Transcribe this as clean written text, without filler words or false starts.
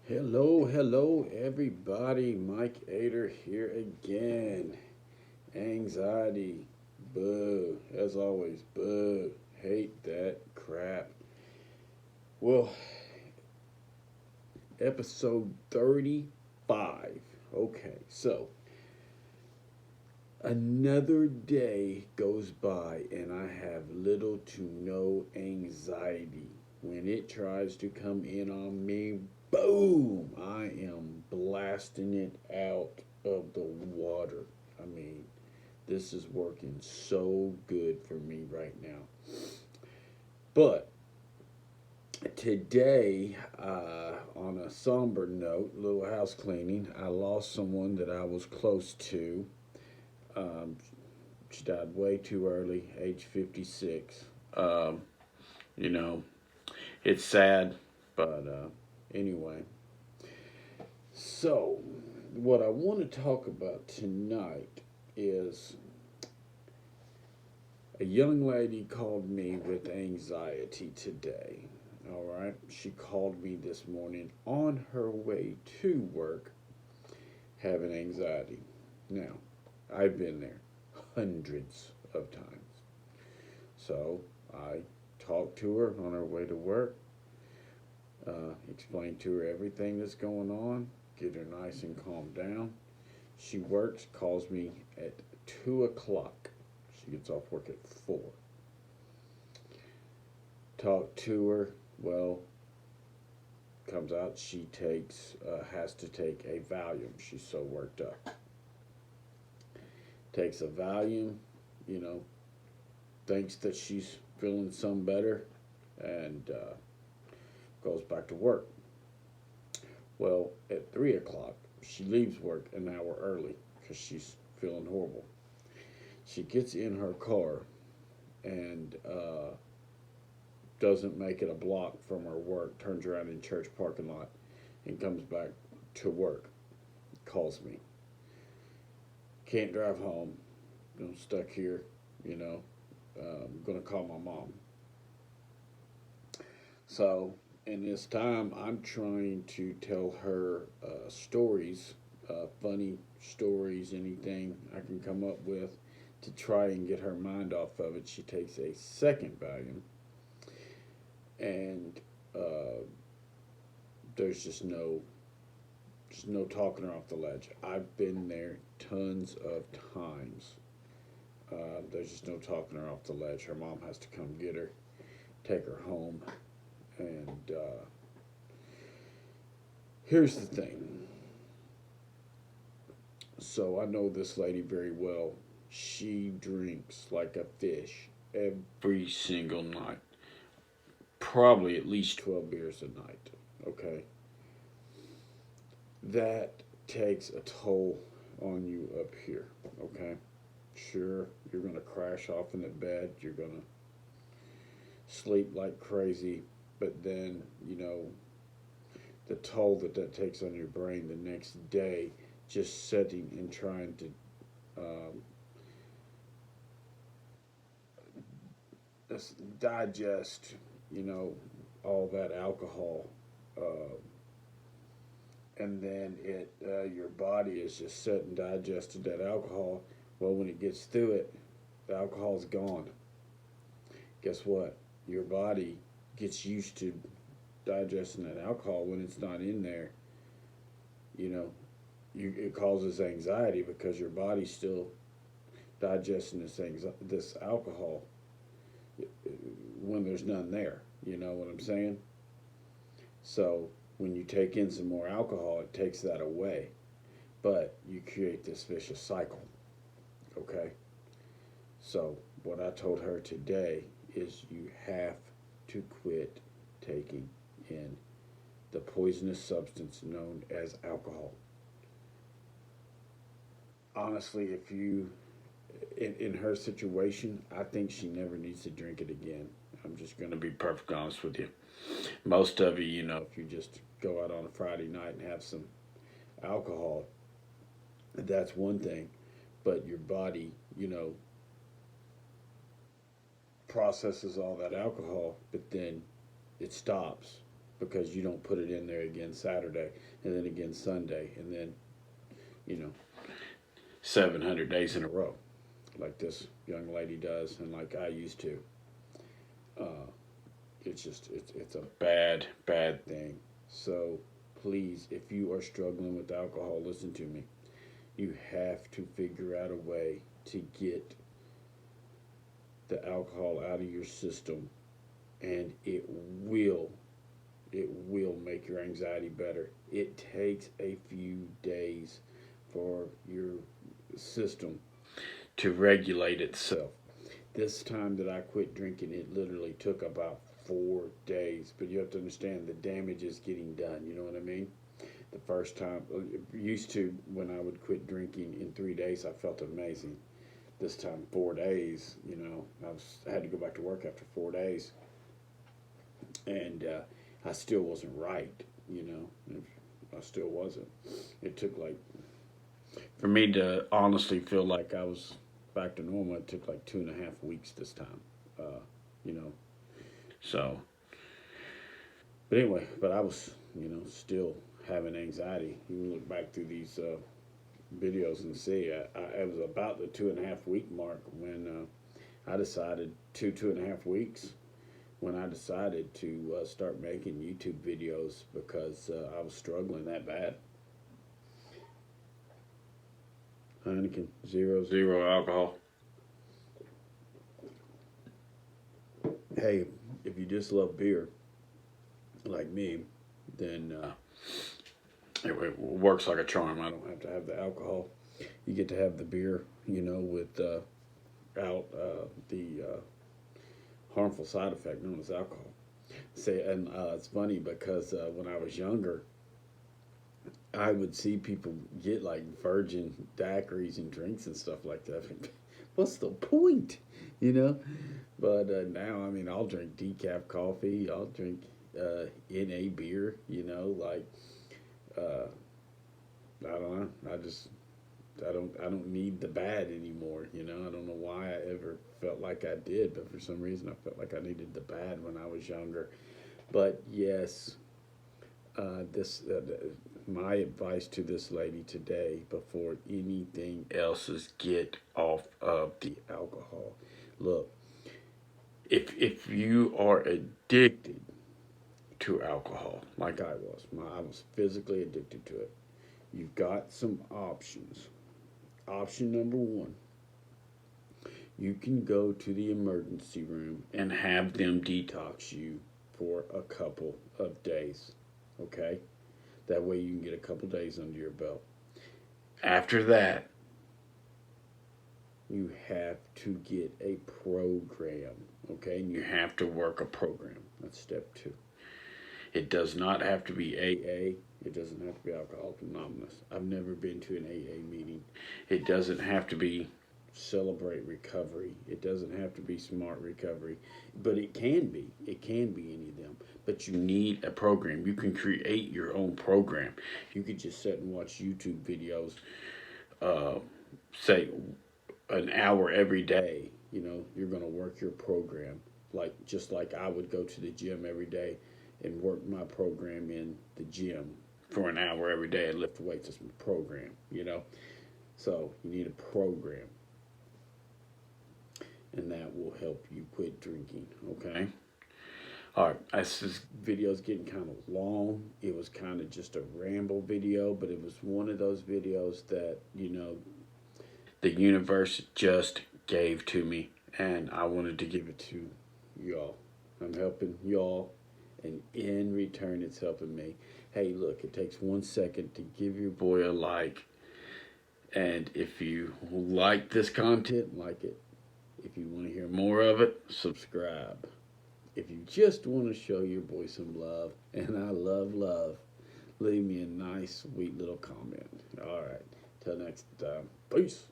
Hello, everybody. Mike Ader here again. Anxiety, boo. As always, boo. Hate that crap. Well, episode 35. Okay, so another day goes by and I have little to no anxiety. When it tries to come in on me, boom, I am blasting it out of the water. I mean, this is working so good for me right now. But today, on a somber note, little house cleaning, I lost someone that I was close to. Um, she died way too early, age 56. Um, you know, it's sad, but anyway. So, what I want to talk about tonight is a young lady called me with anxiety today. All right, she called me this morning on her way to work having anxiety. Now, I've been there hundreds of times. So, I talked to her on her way to work, explained to her everything that's going on, get her nice and calmed down. She works, calls me at 2 o'clock. She gets off work at 4. Talk to her. Well, comes out she has to take a Valium. She's so worked up. Takes a Valium, you know, thinks that she's feeling some better, and goes back to work. Well, at 3 o'clock, she leaves work an hour early because she's feeling horrible. She gets in her car and doesn't make it a block from her work, turns around in church parking lot and comes back to work. Calls me. Can't drive home. I'm stuck here, you know. I'm going to call my mom. So, in this time, I'm trying to tell her stories, funny stories, anything I can come up with to try and get her mind off of it. She takes a second Valium, and uh, there's just no talking her off the ledge. I've been there tons of times. There's just no talking her off the ledge. Her mom has to come get her, take her home, and here's the thing. So I know this lady very well. She drinks like a fish every single night. Probably at least 12 beers a night. Okay? That takes a toll on you up here. Okay? Sure, you're going to crash off in the bed. You're going to sleep like crazy. But then, the toll that takes on your brain the next day, just sitting and trying to digest, all that alcohol, uh, and then your body is just sitting digested that alcohol. Well, when it gets through it, the alcohol's gone. Guess what? Your body gets used to digesting that alcohol when it's not in there. You know, it causes anxiety because your body's still digesting this alcohol when there's none there. You know what I'm saying? So when you take in some more alcohol, it takes that away. But you create this vicious cycle. Okay? So what I told her today is you have to quit taking in the poisonous substance known as alcohol. Honestly, if you in her situation, I think she never needs to drink it again. I'm just going to be perfectly honest with you. Most of you, if you just go out on a Friday night and have some alcohol, that's one thing. But your body, processes all that alcohol, but then it stops. because you don't put it in there again Saturday and then again Sunday and then, 700 days in a row, like this young lady does and like I used to. It's a bad thing. So please, if you are struggling with alcohol, listen to me. You have to figure out a way to get the alcohol out of your system, and it will make your anxiety better. It takes a few days for your system to regulate itself. This time that I quit drinking, it literally took about 4 days. But you have to understand the damage is getting done. You know what I mean? The first time, used to, when I would quit drinking in 3 days, I felt amazing. This time, 4 days, I had to go back to work after 4 days. And I still wasn't right, I still wasn't. It took for me to honestly feel like I was back to normal, it took like 2.5 weeks this time, you know. So, but anyway, but I was, still having anxiety. You look back through these videos and see, it was about the 2.5 week mark when I decided, 2.5 weeks, when I decided to start making YouTube videos because I was struggling that bad. Heineken 0.0 alcohol. Hey, if you just love beer, like me, then it works like a charm. I don't have to have the alcohol. You get to have the beer, without the harmful side effect known as alcohol. And it's funny because when I was younger, I would see people get like virgin daiquiris and drinks and stuff like that. What's the point, But now, I mean, I'll drink decaf coffee. I'll drink NA beer. I don't know. I don't need the bad anymore. I don't know why I ever felt like I did, but for some reason I felt like I needed the bad when I was younger. But yes, my advice to this lady today, before anything else, is get off of the alcohol. Look, if you are addicted to alcohol, like I was physically addicted to it, you've got some options. Option number one, you can go to the emergency room and have them detox you for a couple of days. Okay? That way you can get a couple days under your belt. After that, you have to get a program. Okay? And you have to work a program. That's step 2. It does not have to be AA. It doesn't have to be Alcoholics Anonymous. I've never been to an AA meeting. It doesn't have to be Celebrate Recovery. It doesn't have to be Smart Recovery. But it can be. It can be any of them. But you need a program. You can create your own program. You could just sit and watch YouTube videos, say, an hour every day. You're going to work your program. Just like I would go to the gym every day and work my program in the gym for an hour every day and lift weights. That's my program, So you need a program. And that will help you quit drinking, okay? All right, this video's getting kind of long. It was kind of just a ramble video, but it was one of those videos that, the universe just gave to me, and I wanted to give it to y'all. I'm helping y'all, and in return, it's helping me. Hey, look, it takes 1 second to give your boy a like, and if you like this content, like it. If you want to hear more of it, subscribe. If you just want to show your boy some love, and I love, leave me a nice, sweet little comment. All right, till next time, peace.